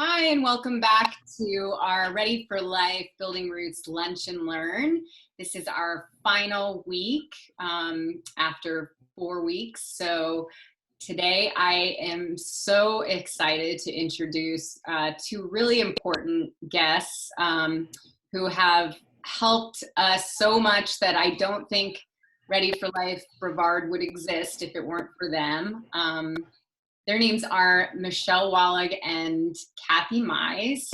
Hi, and welcome back to our Ready for Life Building Roots Lunch and Learn. This is our final week after 4 weeks. So today I am so excited to introduce two really important guests who have helped us so much that I don't think Ready for Life Brevard would exist if it weren't for them. Their names are Michelle Wallig and Kathy Mize.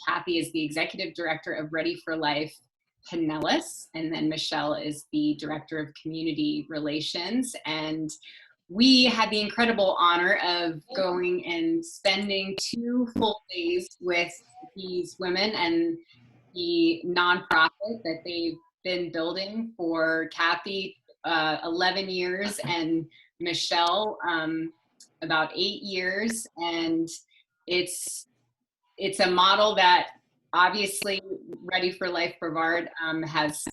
Kathy is the Executive Director of Ready for Life Pinellas, and then Michelle is the Director of Community Relations. And we had the incredible honor of going and spending 2 full days with these women and the nonprofit that they've been building for Kathy 11 years and Michelle about 8 years. And it's a model that obviously Ready for Life Brevard has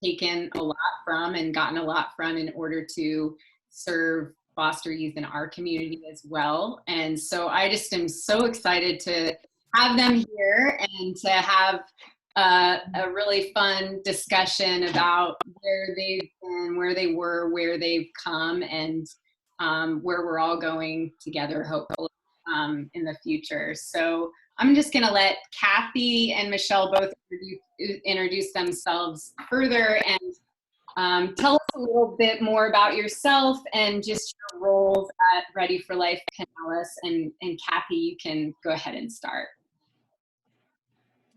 taken a lot from and gotten a lot from in order to serve foster youth in our community as well. And so I just am so excited to have them here and to have a really fun discussion about where they've been, where they were, where they've come, and where we're all going together, hopefully, in the future. So I'm just going to let Kathy and Michelle both introduce themselves further and tell us a little bit more about yourself and just your roles at Ready for Life Pinellas. And Kathy, you can go ahead and start.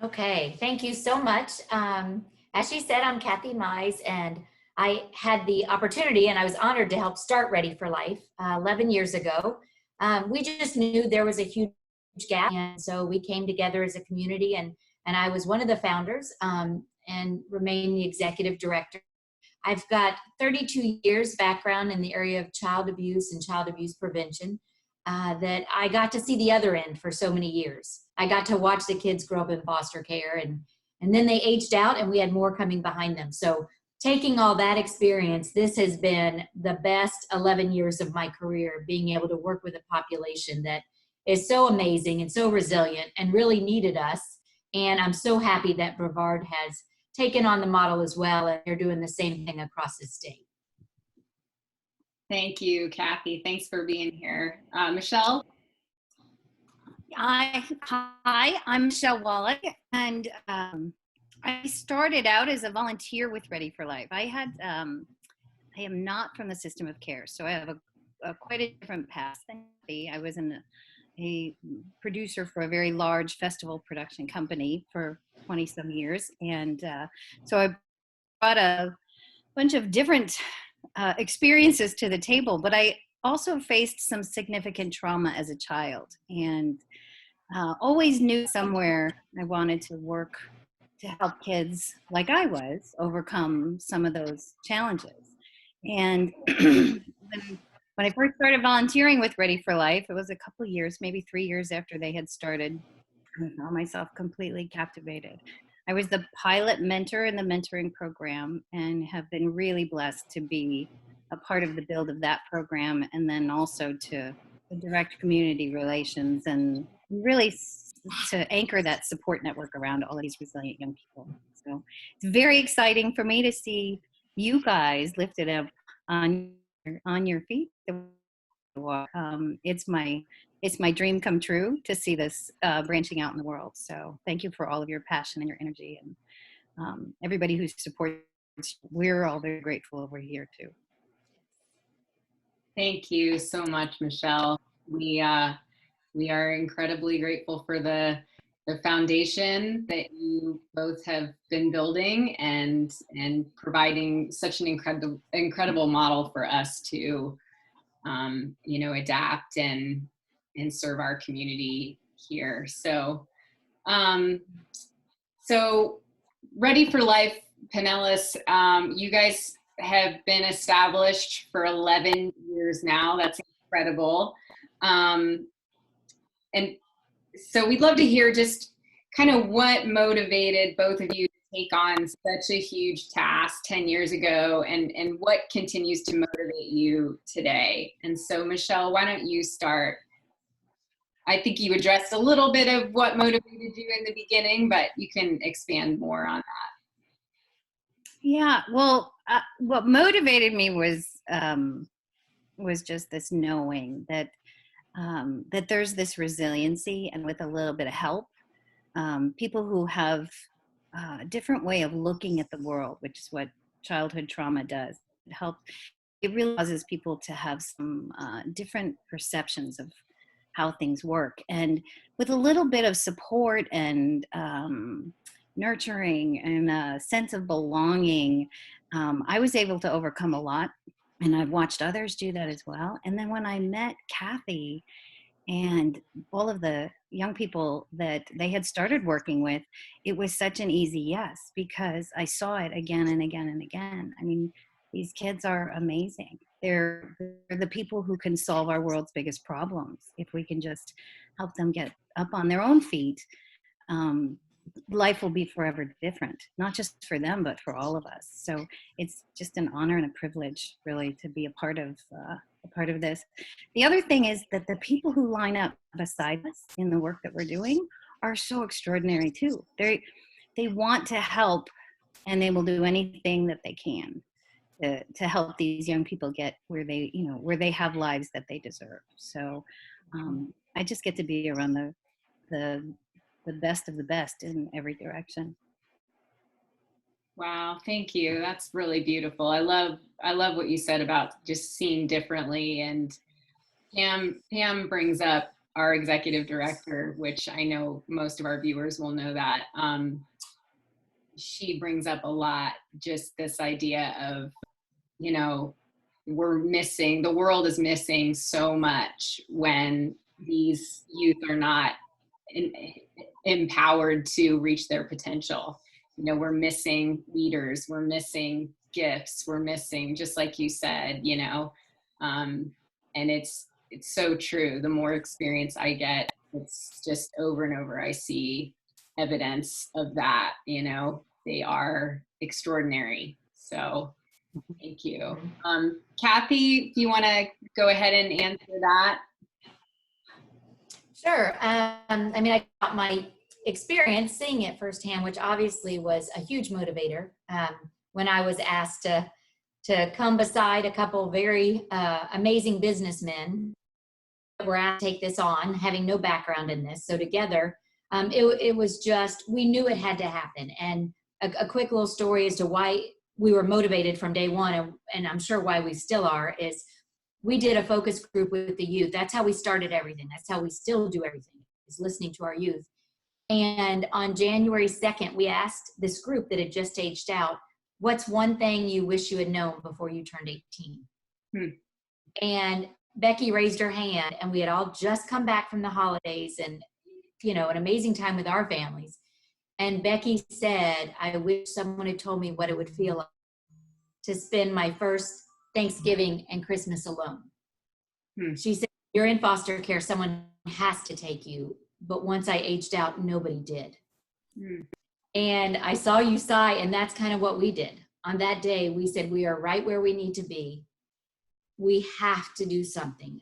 Okay, thank you so much. As she said, I'm Kathy Mize, and I had the opportunity and I was honored to help start Ready for Life 11 years ago. We just knew there was a huge gap, and so we came together as a community, and I was one of the founders and remain the executive director. I've got 32 years background in the area of child abuse and child abuse prevention that I got to see the other end for so many years. I got to watch the kids grow up in foster care, and then they aged out and we had more coming behind them. So taking all that experience, this has been the best 11 years of my career, being able to work with a population that is so amazing and so resilient and really needed us. And I'm so happy that Brevard has taken on the model as well, and they're doing the same thing across the state. Thank you, Kathy. Thanks for being here. Michelle? Hi, I'm Michelle Wallig, and I started out as a volunteer with Ready for Life. I am not from the system of care, so I have a quite a different past than me. I was a producer for a very large festival production company for 20 some years, and so I brought a bunch of different experiences to the table, but I also faced some significant trauma as a child, and always knew somewhere I wanted to work to help kids like I was overcome some of those challenges. And when I first started volunteering with Ready for Life, it was a couple of years, maybe 3 years after they had started. I found myself completely captivated. I was the pilot mentor in the mentoring program and have been really blessed to be a part of the build of that program, and then also to direct community relations and really to anchor that support network around all of these resilient young people. So it's very exciting for me to see you guys lifted up on your feet. It's my dream come true to see this branching out in the world. So thank you for all of your passion and your energy, and everybody who supports. We're all very grateful over here too. Thank you so much, Michelle. We are incredibly grateful for the foundation that you both have been building and providing such an incredible model for us to adapt and serve our community here. So Ready for Life Pinellas, you guys have been established for 11 years now. That's incredible. And so we'd love to hear just kind of what motivated both of you to take on such a huge task 10 years ago, and what continues to motivate you today. And so Michelle, why don't you start? I think you addressed a little bit of what motivated you in the beginning, but you can expand more on that. Yeah, well, what motivated me was just this knowing that that there's this resiliency, and with a little bit of help, people who have a different way of looking at the world, which is what childhood trauma does. It really causes people to have some different perceptions of how things work. And with a little bit of support and nurturing and a sense of belonging, I was able to overcome a lot. And I've watched others do that as well. And then when I met Kathy and all of the young people that they had started working with, it was such an easy yes, because I saw it again and again and again. I mean, these kids are amazing. They're the people who can solve our world's biggest problems. If we can just help them get up on their own feet, life will be forever different, not just for them, but for all of us. So it's just an honor and a privilege, really, to be a part of this. The other thing is that the people who line up beside us in the work that we're doing are so extraordinary too. They want to help, and they will do anything that they can to help these young people get where they have lives that they deserve. So I just get to be around the best of the best in every direction. Wow, thank you. That's really beautiful. I love what you said about just seeing differently. And Pam brings up our executive director, which I know most of our viewers will know that. She brings up a lot, just this idea of, the world is missing so much when these youth are not empowered to reach their potential. We're missing leaders, we're missing gifts, we're missing, just like you said, and it's so true. The more experience I get, it's just over and over, I see evidence of that. They are extraordinary. So thank you. Kathy, do you want to go ahead and answer that? Sure. I mean, I got my experience seeing it firsthand, which obviously was a huge motivator. When I was asked to come beside a couple very amazing businessmen that were asked to take this on, having no background in this. So together, it was just, we knew it had to happen. And a quick little story as to why we were motivated from day one, and I'm sure why we still are, is we did a focus group with the youth. That's how we started everything. That's how we still do everything, is listening to our youth. And on January 2nd, we asked this group that had just aged out, what's one thing you wish you had known before you turned 18? And Becky raised her hand, and we had all just come back from the holidays and, an amazing time with our families. And Becky said, I wish someone had told me what it would feel like to spend my first Thanksgiving and Christmas alone. She said, you're in foster care, someone has to take you. But once I aged out, nobody did. And I saw you sigh, and that's kind of what we did. On that day, we said, we are right where we need to be. We have to do something.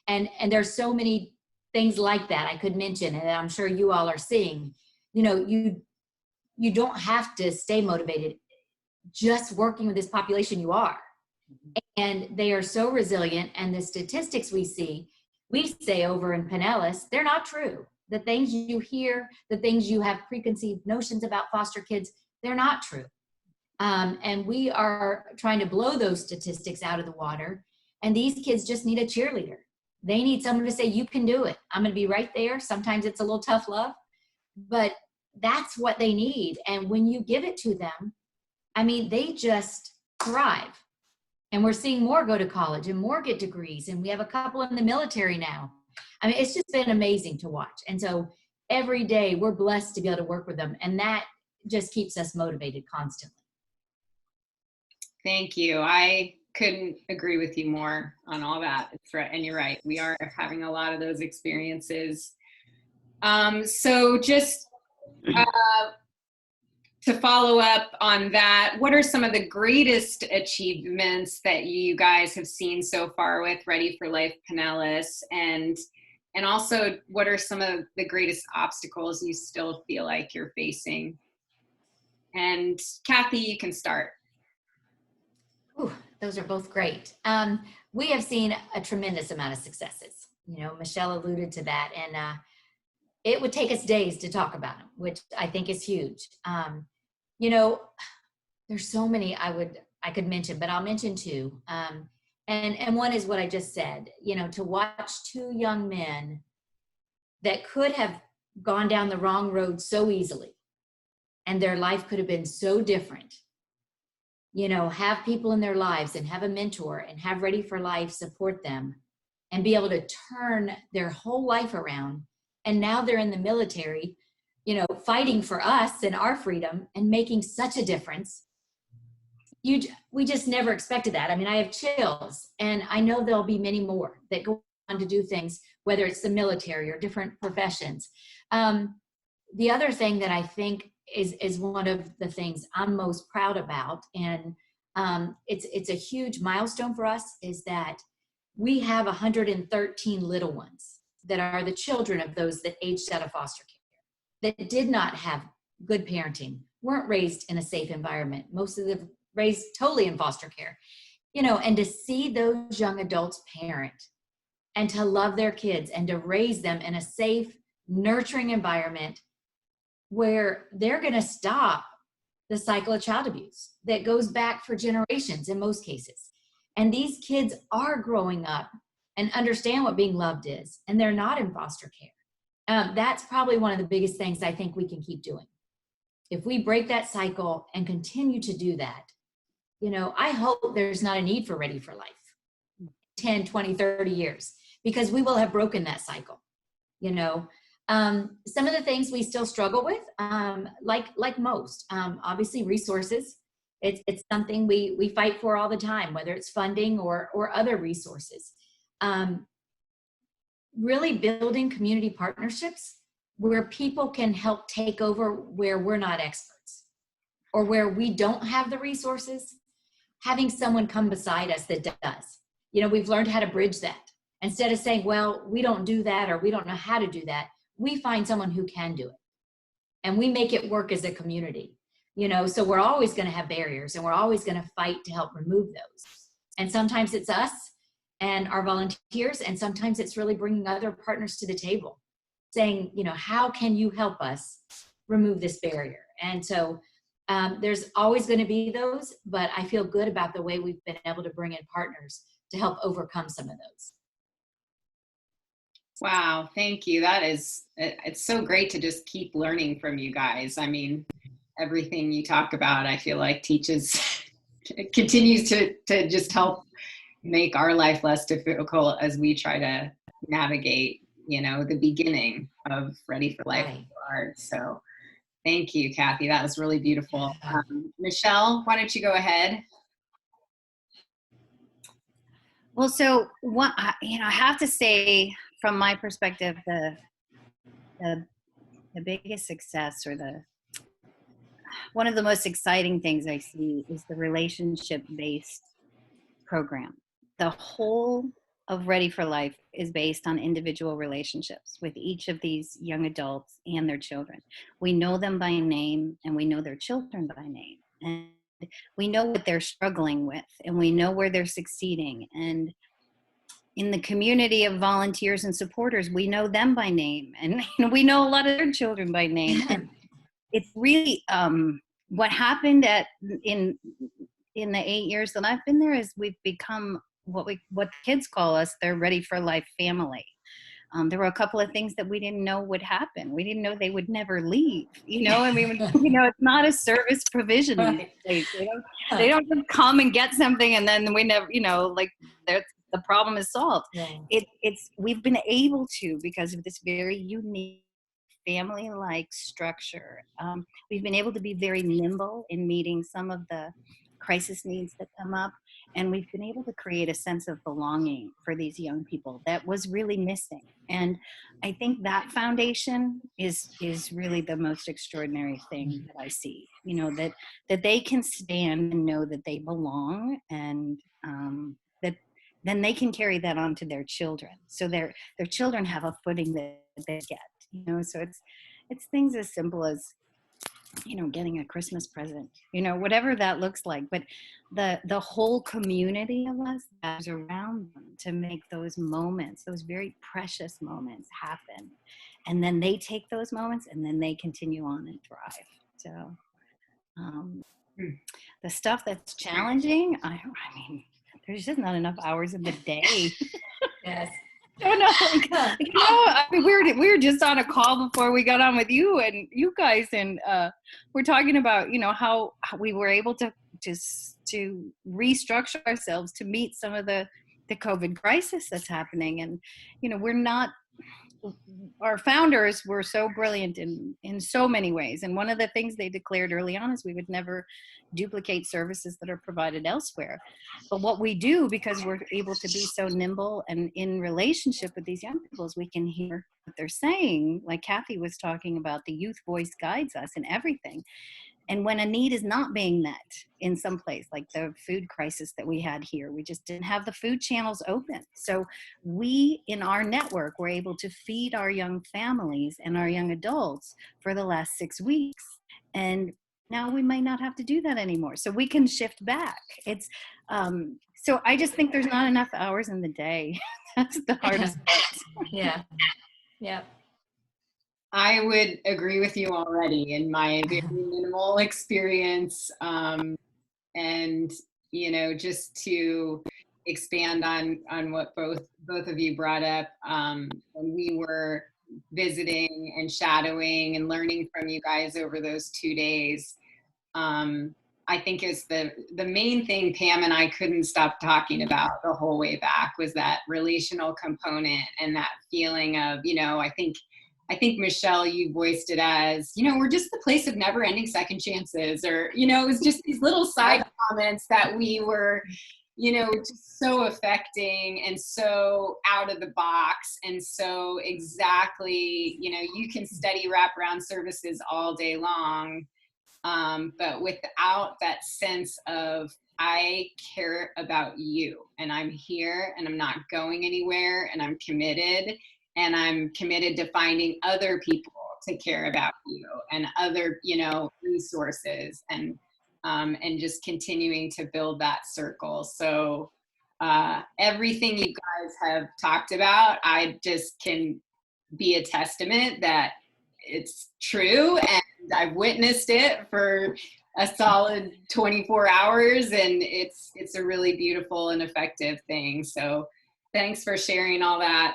And there's so many things like that I could mention, and I'm sure you all are seeing. You don't have to stay motivated. Just working with this population, you are. And they are so resilient, and the statistics we say over in Pinellas, they're not true. The things you hear, the things you have preconceived notions about foster kids, they're not true. And we are trying to blow those statistics out of the water. And these kids just need a cheerleader. They need someone to say, you can do it. I'm going to be right there. Sometimes it's a little tough love, but that's what they need. And when you give it to them, I mean, they just thrive. And we're seeing more go to college and more get degrees. And we have a couple in the military now. I mean, it's just been amazing to watch. And so every day we're blessed to be able to work with them. And that just keeps us motivated constantly. Thank you. I couldn't agree with you more on all that. It's right. And you're right. We are having a lot of those experiences. So just to follow up on that, what are some of the greatest achievements that you guys have seen so far with Ready for Life Pinellas? And And also, what are some of the greatest obstacles you still feel like you're facing? And Kathy, you can start. Ooh, those are both great. We have seen a tremendous amount of successes. You know, Michelle alluded to that, and it would take us days to talk about them, which I think is huge. You know, there's so many I could mention, but I'll mention two. And one is what I just said. You know, to watch two young men that could have gone down the wrong road so easily, and their life could have been so different. You know, have people in their lives and have a mentor and have Ready for Life support them and be able to turn their whole life around. And now they're in the military, you know, fighting for us and our freedom and making such a difference. We just never expected that. I mean, I have chills, and I know there'll be many more that go on to do things, whether it's the military or different professions. The other thing that I think is one of the things I'm most proud about, and it's a huge milestone for us, is that we have 113 little ones that are the children of those that aged out of foster care, that did not have good parenting, weren't raised in a safe environment. Most of them raised totally in foster care, you know, and to see those young adults parent and to love their kids and to raise them in a safe, nurturing environment where they're going to stop the cycle of child abuse that goes back for generations in most cases. And these kids are growing up and understand what being loved is, and they're not in foster care. That's probably one of the biggest things I think we can keep doing. If we break that cycle and continue to do that, you know, I hope there's not a need for Ready for Life 10, 20, 30 years, because we will have broken that cycle, you know. Some of the things we still struggle with, like most, obviously resources. It's something we fight for all the time, whether it's funding or other resources. Really building community partnerships where people can help take over where we're not experts or where we don't have the resources, having someone come beside us that does. You know, we've learned how to bridge that. Instead of saying, well, we don't do that or we don't know how to do that, we find someone who can do it. And we make it work as a community. You know, so we're always going to have barriers and we're always going to fight to help remove those. And sometimes it's us and our volunteers, and sometimes it's really bringing other partners to the table, saying, you know, how can you help us remove this barrier? And so there's always going to be those, but I feel good about the way we've been able to bring in partners to help overcome some of those. Wow, thank you. It's so great to just keep learning from you guys. I mean, everything you talk about, I feel like it continues to just help make our life less difficult as we try to navigate, you know, the beginning of Ready for Life. Right. So thank you, Kathy. That was really beautiful. Michelle, why don't you go ahead? Well, so what, you know, I have to say, from my perspective, the biggest success, or one of the most exciting things I see, is the relationship-based program. The whole of Ready for Life is based on individual relationships with each of these young adults and their children. We know them by name, and we know their children by name, and we know what they're struggling with, and we know where they're succeeding. And in the community of volunteers and supporters, we know them by name, and we know a lot of their children by name. And it's really what happened in the 8 years that I've been there is we've become what kids call us their Ready for Life family. There were a couple of things that we didn't know would happen. We didn't know they would never leave. You know, I mean, you know, it's not a service provision. Right. They don't just come and get something and then we never, you know, like the problem is solved. Yeah. We've been able to, because of this very unique family-like structure. We've been able to be very nimble in meeting some of the crisis needs that come up, and we've been able to create a sense of belonging for these young people that was really missing. And I think that foundation is really the most extraordinary thing that I see. You know, that they can stand and know that they belong, and then they can carry that on to their children. So their children have a footing that they get, you know. So it's things as simple as, you know, getting a Christmas present, you know, whatever that looks like. But the whole community of us that's around them to make those moments, those very precious moments happen. And then they take those moments and then they continue on and thrive. So um, the stuff that's challenging, I mean, there's just not enough hours in the day. Yes. Oh no! You know, I mean, we were just on a call before we got on with you and you guys, and we're talking about, you know, how we were able to restructure ourselves to meet some of the COVID crisis that's happening, and you know, we're not. Our founders were so brilliant in so many ways, and one of the things they declared early on is we would never duplicate services that are provided elsewhere. But what we do, because we're able to be so nimble and in relationship with these young people, is we can hear what they're saying. Like Kathy was talking about, the youth voice guides us in everything. And when a need is not being met in some place, like the food crisis that we had here, we just didn't have the food channels open. So we, in our network, were able to feed our young families and our young adults for the last 6 weeks. And now we might not have to do that anymore. So we can shift back. It's so I just think there's not enough hours in the day. That's the hardest part. Yeah. Yeah. I would agree with you already in my very minimal experience. And, you know, just to expand on what both of you brought up, when we were visiting and shadowing and learning from you guys over those 2 days, I think is the main thing Pam and I couldn't stop talking about the whole way back was that relational component and that feeling of, you know, I think, Michelle, you voiced it as, you know, we're just the place of never ending second chances, or, you know, it was just these little side comments that we were, you know, just so affecting and so out of the box. And so exactly, you know, you can study wraparound services all day long, but without that sense of, I care about you and I'm here and I'm not going anywhere and I'm committed. And I'm committed to finding other people to care about you and other, you know, resources and just continuing to build that circle. So everything you guys have talked about, I just can be a testament that it's true. And I've witnessed it for a solid 24 hours and it's a really beautiful and effective thing. So thanks for sharing all that.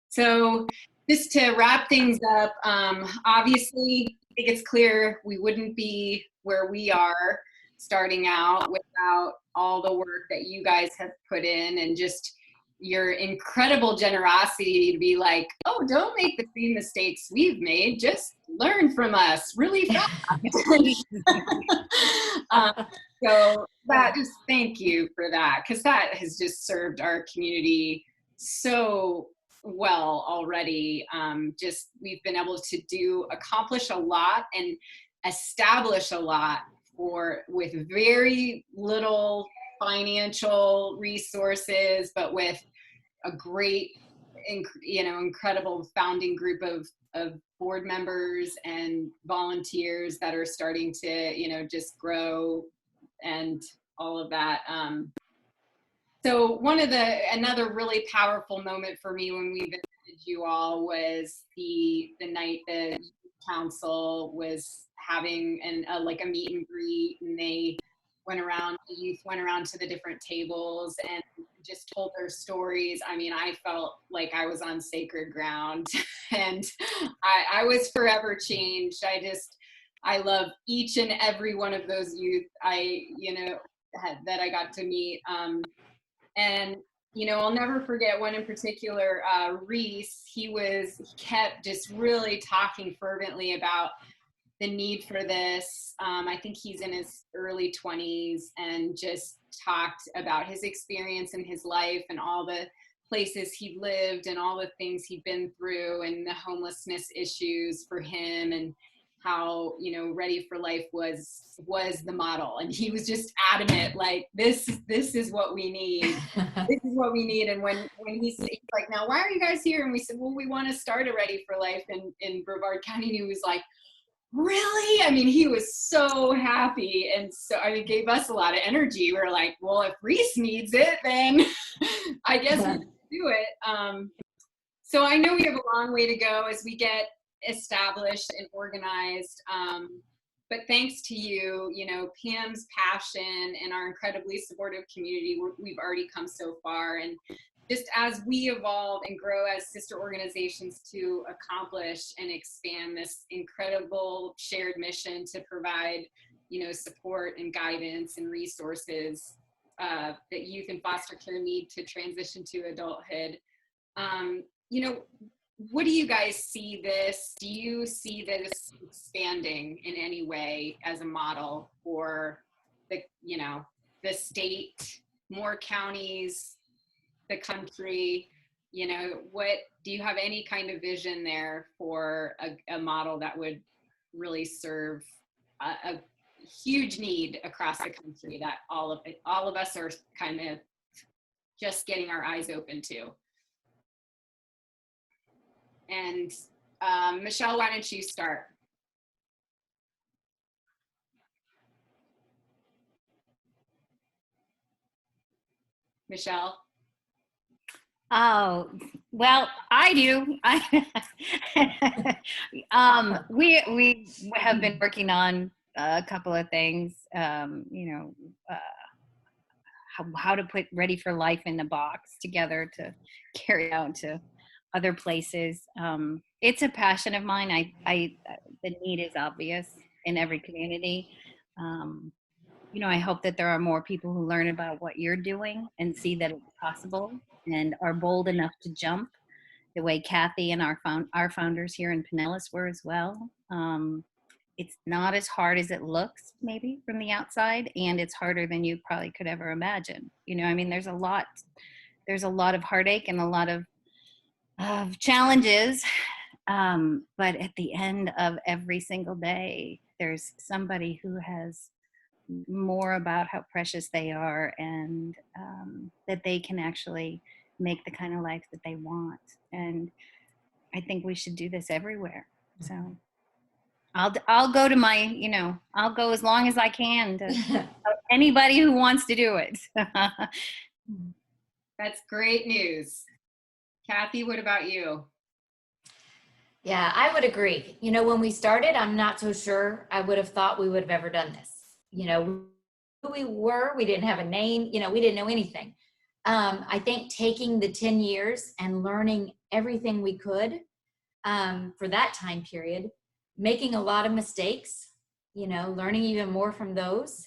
So just to wrap things up, obviously, I think it's clear we wouldn't be where we are starting out without all the work that you guys have put in and just your incredible generosity to be like, oh, don't make the same mistakes we've made. Just learn from us really fast. So that, just thank you for that, because that has just served our community so well already. Just we've been able to accomplish a lot and establish a lot with very little financial resources, but with a great, you know, incredible founding group of board members and volunteers that are starting to, you know, just grow and all of that. So another really powerful moment for me when we visited you all was the night the council was having like a meet and greet, and the youth went around to the different tables and just told their stories. I mean, I felt like I was on sacred ground and I was forever changed. I love each and every one of those youth that I got to meet. And, you know, I'll never forget one in particular, Reese, he kept just really talking fervently about the need for this. I think he's in his early 20s and just talked about his experience in his life and all the places he lived and all the things he'd been through and the homelessness issues for him. And how, you know, Ready for Life was the model, and he was just adamant, like, this is what we need. This is what we need. And when he's like, now why are you guys here? And we said, well, we want to start a Ready for Life in Brevard County. And he was like, really? I mean, he was so happy. And so, I mean, gave us a lot of energy. We were like, well, if Reese needs it, then I guess we can do it. So I know we have a long way to go as we get established and organized. But thanks to you, you know, Pam's passion and our incredibly supportive community, we've already come so far. And just as we evolve and grow as sister organizations to accomplish and expand this incredible shared mission to provide, you know, support and guidance and resources that youth in foster care need to transition to adulthood. You know, what do you guys see this? Do you see this expanding in any way as a model for the, you know, the state, more counties, the country? You know, what do you have any kind of vision there for a model that would really serve a huge need across the country that all of us are kind of just getting our eyes open to? And Michelle, why don't you start? Michelle? Oh, well, I do. We have been working on a couple of things, you know, how to put Ready for Life in the box together to carry out to other places. It's a passion of mine. The need is obvious in every community. You know, I hope that there are more people who learn about what you're doing and see that it's possible and are bold enough to jump the way Kathy and our founders here in Pinellas were as well. It's not as hard as it looks maybe from the outside, and it's harder than you probably could ever imagine. You know, I mean, there's a lot of heartache and a lot of challenges, but at the end of every single day, there's somebody who has more about how precious they are, and that they can actually make the kind of life that they want. And I think we should do this everywhere. So I'll go to my, you know, I'll go as long as I can to anybody who wants to do it. That's great news. Kathy, what about you? Yeah, I would agree. You know, when we started, I'm not so sure I would have thought we would have ever done this. You know, who we were, we didn't have a name, you know, we didn't know anything. I think taking the 10 years and learning everything we could for that time period, making a lot of mistakes, you know, learning even more from those,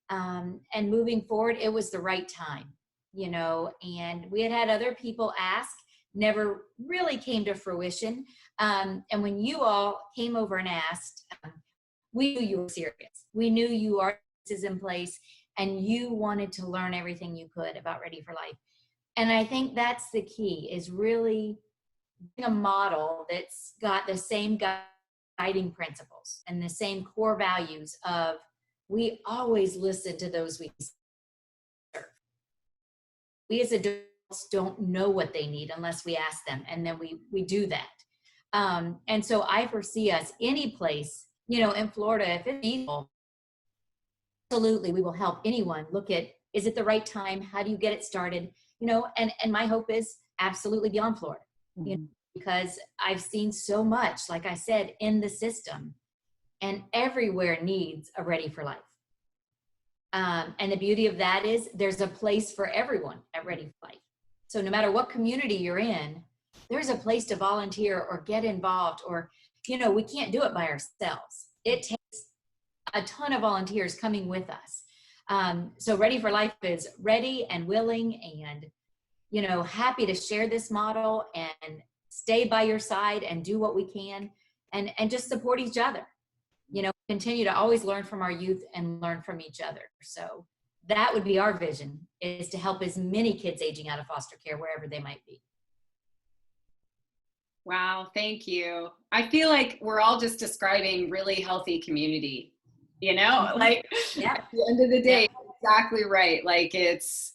and moving forward, it was the right time, you know, and we had other people ask, never really came to fruition. And when you all came over and asked, we knew you were serious. We knew you are in place and you wanted to learn everything you could about Ready for Life. And I think that's the key, is really a model that's got the same guiding principles and the same core values of, we always listen to those we serve. We as adults don't know what they need unless we ask them, and then we do that. And so I foresee us any place, you know, in Florida, if it's feasible, absolutely, we will help anyone look at, is it the right time? How do you get it started? You know, and my hope is absolutely beyond Florida, you know, because I've seen so much, like I said, in the system, and everywhere needs a Ready for Life. And the beauty of that is there's a place for everyone at Ready for Life. So no matter what community you're in, there's a place to volunteer or get involved, or, you know, we can't do it by ourselves. It takes a ton of volunteers coming with us. So Ready for Life is ready and willing and, you know, happy to share this model and stay by your side and do what we can, and just support each other. You know, continue to always learn from our youth and learn from each other. So that would be our vision, is to help as many kids aging out of foster care wherever they might be. Wow, thank you. I feel like we're all just describing really healthy community, like Yeah. at the end of the Yeah. day, exactly right. Like there's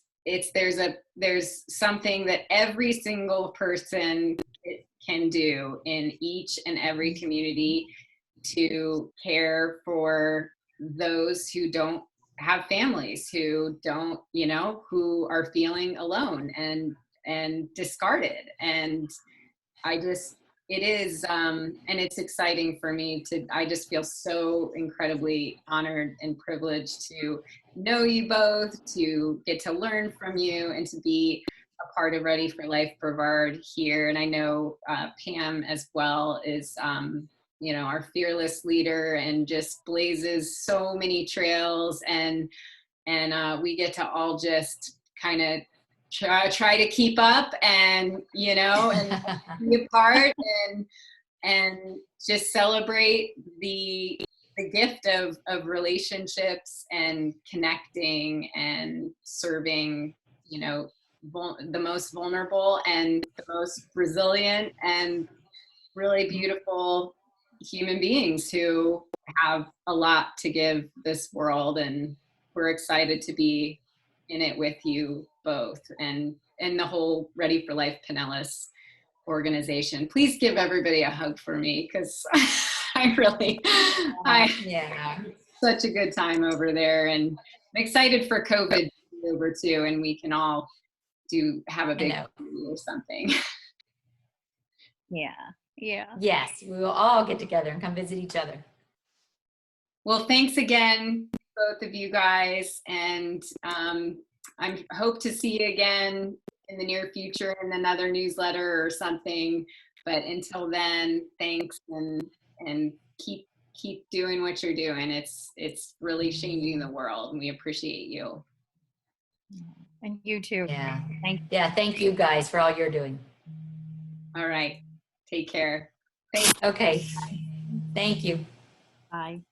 something that every single person can do in each and every community to care for those who don't have families, who don't, who are feeling alone and discarded. And I just, it is, and it's exciting for me I just feel so incredibly honored and privileged to know you both, to get to learn from you, and to be a part of Ready for Life Brevard here. And I know Pam as well is, our fearless leader and just blazes so many trails. And we get to all just kind of try to keep up and and be a part and just celebrate the gift of relationships and connecting and serving the most vulnerable and the most resilient and really beautiful human beings who have a lot to give this world. And we're excited to be in it with you both and the whole Ready for Life Pinellas organization. Please give everybody a hug for me, because I Yeah. such a good time over there, and I'm excited for COVID to be over too, and we can all have a big know. party or something. Yeah. Yeah. Yes, we will all get together and come visit each other. Well, thanks again, both of you guys, and I hope to see you again in the near future in another newsletter or something. But until then, thanks, and keep doing what you're doing. It's really changing the world, and we appreciate you. And you too. Yeah. Thank you. Yeah. Thank you guys for all you're doing. All right, take care. Okay. Thank you. Bye.